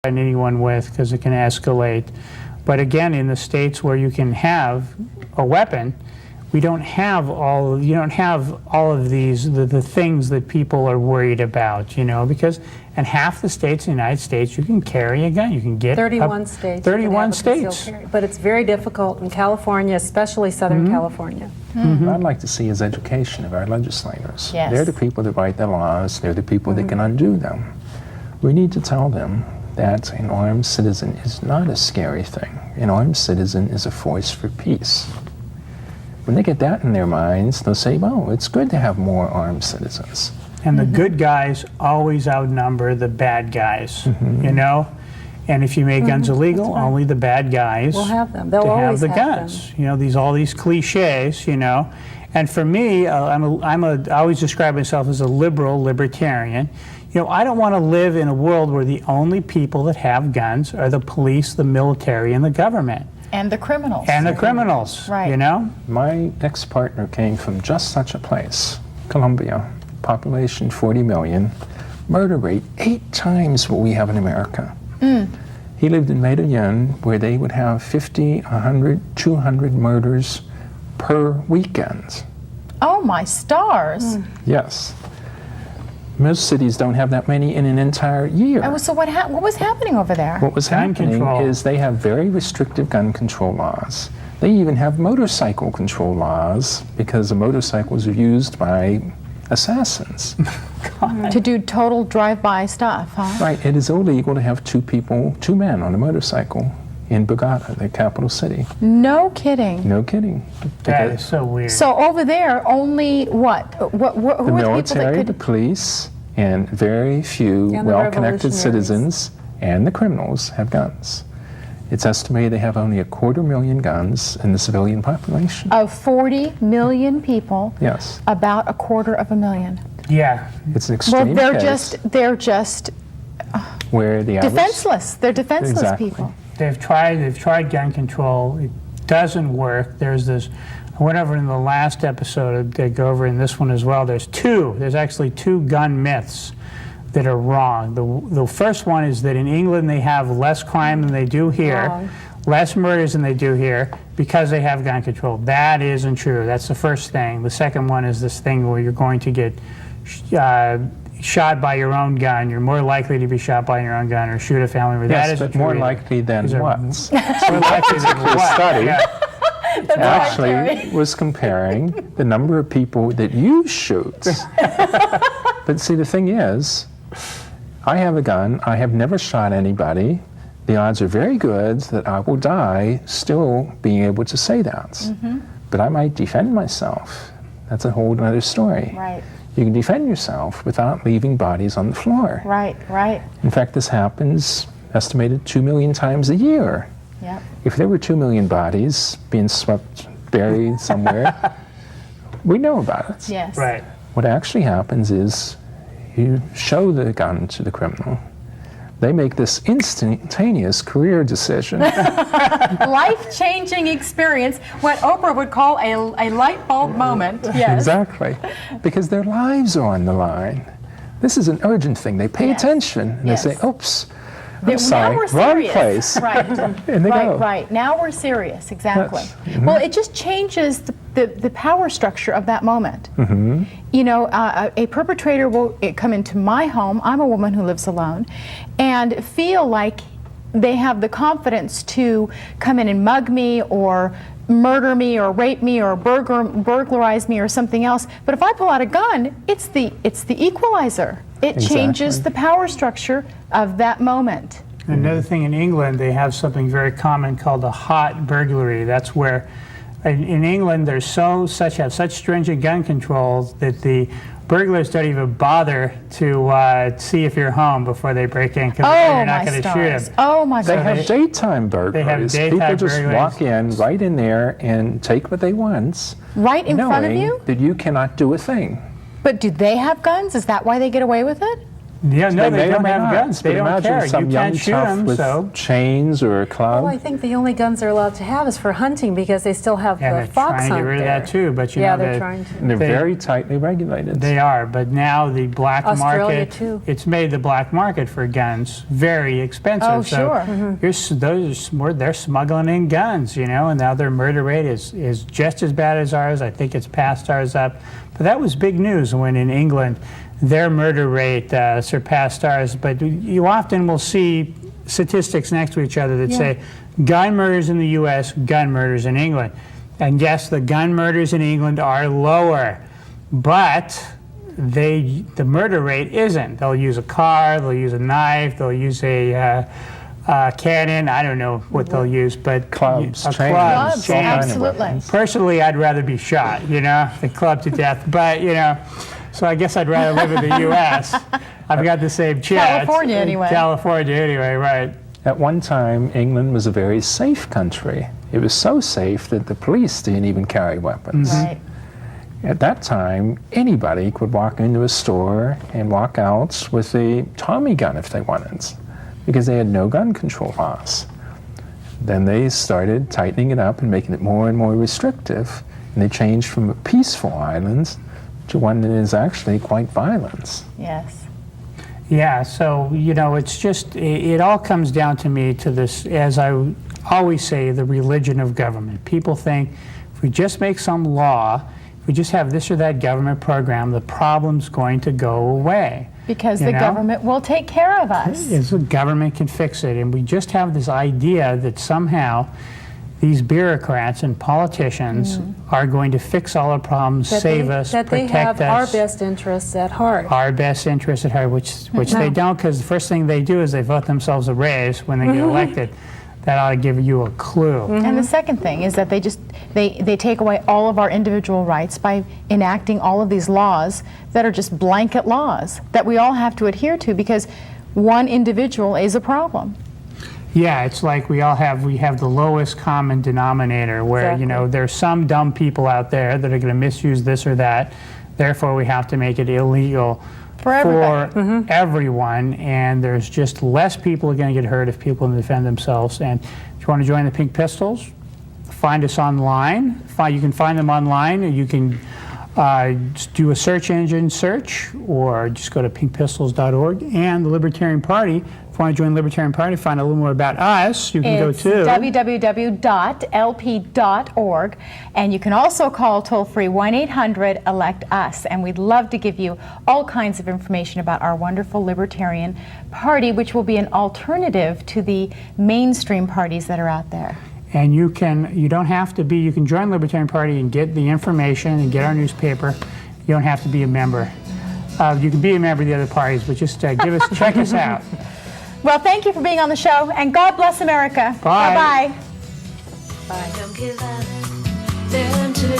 anyone with because it can escalate. But again, in the states where you can have a weapon, you don't have all of these, the things that people are worried about, because in half the states in the United States, you can carry a gun. You can get 31 states. 31 states. But it's very difficult in California, especially Southern California. What I'd like to see is education of our legislators. Yes. They're the people that write the laws. They're the people that can undo them. We need to tell them that an armed citizen is not a scary thing. An armed citizen is a force for peace. When they get that in their minds, they'll say, well, it's good to have more armed citizens. And the good guys always outnumber the bad guys, And if you make guns illegal, only the bad guys will have them. They'll have always the have guns. them. All these cliches, And for me, I always describe myself as a libertarian. I don't want to live in a world where the only people that have guns are the police, the military, and the government. And the criminals. And the criminals, right. My ex-partner came from just such a place, Colombia, population 40 million, murder rate 8 times what we have in America. He lived in Medellin, where they would have 50, 100, 200 murders per weekend. Oh, my stars. Yes. Most cities don't have that many in an entire year. And so what was happening over there? What was happening is they have very restrictive gun control laws. They even have motorcycle control laws because the motorcycles are used by assassins. To do total drive-by stuff, huh? Right. It is illegal to have 2 men on a motorcycle in Bogota, the capital city. No kidding. No kidding. That is so weird. So over there, only what? Who The are the people that military, could... the police, and very few And the well-connected revolutionaries. citizens and the criminals have guns. It's estimated they have only 250,000 guns in the civilian population. Of 40 million people, Yes. about 250,000. Yeah. It's an extreme Well, case they're just where the average... defenseless. They're defenseless Exactly. people. They've tried gun control. It doesn't work. There's this, I went over in the last episode, they go over in this one as well. There's actually 2 gun myths that are wrong. The first one is that in England they have less crime than they do here, less murders than they do here because they have gun control. That isn't true. That's the first thing. The second one is this thing where you're going to get shot by your own gun. You're more likely to be shot by your own gun or shoot a family member. Yes, that isn't but more true either. likely than what? More likely than The what? study Yeah. actually was comparing the number of people that you shoot. But see, the thing is, I have a gun. I have never shot anybody. The odds are very good that I will die still being able to say that. But I might defend myself. That's a whole other story. Right. You can defend yourself without leaving bodies on the floor. Right, right. In fact, this happens estimated 2 million times a year. Yep. If there were 2 million bodies being swept, buried somewhere, we know about it. Yes. Right. What actually happens is you show the gun to the criminal. They make this instantaneous career decision. Life-changing experience, what Oprah would call a light bulb moment. Yes. Exactly. Because their lives are on the line. This is an urgent thing. They pay attention and they say, oops, I'm sorry, now we're wrong serious. place. Right. And they go. Right. Now we're serious. Exactly. Yes. Well, it just changes the power structure of that moment. A perpetrator will come into my home. I'm a woman who lives alone, and feel like they have the confidence to come in and mug me or murder me or rape me or burglarize me or something else. But if I pull out a gun, it's the equalizer. It changes the power structure of that moment. Another thing, in England, they have something very common called a hot burglary. That's where, in England, there's have such stringent gun controls that the burglars don't even bother to see if you're home before they break in, because they're not going to shoot them. Oh my They gosh. have daytime burglaries. People just walk in right in there and take what they want, Right in front of you? that you cannot do a thing. But do they have guns? Is that why they get away with it? Yeah, no, they may or don't may have not. guns. They But don't imagine care. some You young can't shoot tough them, with so. chains or a club. Well, I think the only guns they're allowed to have is for hunting because they still have And the they're fox trying to hunt get rid of there. that too, but you Yeah, know, they're trying to. And they're they- very tightly regulated. They are, but now the black Australia, market, too. it's made the black market for guns very expensive. Oh, so sure. they're smuggling in guns, you know, and now their murder rate is just as bad as ours. I think it's passed ours up. But that was big news when in England, their murder rate surpassed ours. But you often will see statistics next to each other that say gun murders in the U.S., gun murders in England. And yes, the gun murders in England are lower, but the murder rate isn't. They'll use a car, they'll use a knife, they'll use a cannon. I don't know what they'll use, but Clubs, a chains, club, Clubs, chains. all kind of absolutely. weapons. Personally, I'd rather be shot, you know, than clubbed to death. But you know, so I guess I'd rather live in the U.S. I've got the same chance. California, anyway. California, anyway, right? At one time, England was a very safe country. It was so safe that the police didn't even carry weapons. Right. At that time, anybody could walk into a store and walk out with a Tommy gun if they wanted, because they had no gun control laws. Then they started tightening it up and making it more and more restrictive, and they changed from a peaceful island to one that is actually quite violent. Yes. Yeah, so, you know, it's just, it all comes down to me to this, as I always say, the religion of government. People think if we just make some law, if we just have this or that government program, the problem's going to go away. Because You the know? government will take care of us. Is the government can fix it, and we just have this idea that somehow these bureaucrats and politicians are going to fix all our problems, save us, that they protect have our us. best interests at heart. Our best interests at heart, which they No. don't, because the first thing they do is they vote themselves a raise when they get elected. That ought to give you a clue. And the second thing is that they take away all of our individual rights by enacting all of these laws that are just blanket laws that we all have to adhere to because one individual is a problem. Yeah, it's like we have the lowest common denominator where, you know, Exactly. there's some dumb people out there that are going to misuse this or that. Therefore, we have to make it illegal For everybody. everyone, and there's just less people are going to get hurt if people can defend themselves. And if you want to join the Pink Pistols, find us online. You can find them online, or you can just do a search engine search, or just go to pinkpistols.org. And the Libertarian Party, if you want to join the Libertarian Party, find a little more about us, you can It's go to www.lp.org, and you can also call toll-free 1-800-ELECT-US, and we'd love to give you all kinds of information about our wonderful Libertarian Party, which will be an alternative to the mainstream parties that are out there. And you can join the Libertarian Party and get the information and get our newspaper. You don't have to be a member. You can be a member of the other parties, but just check us out. Well, thank you for being on the show, and God bless America. Bye. Bye-bye. Bye. Don't give up, turn to the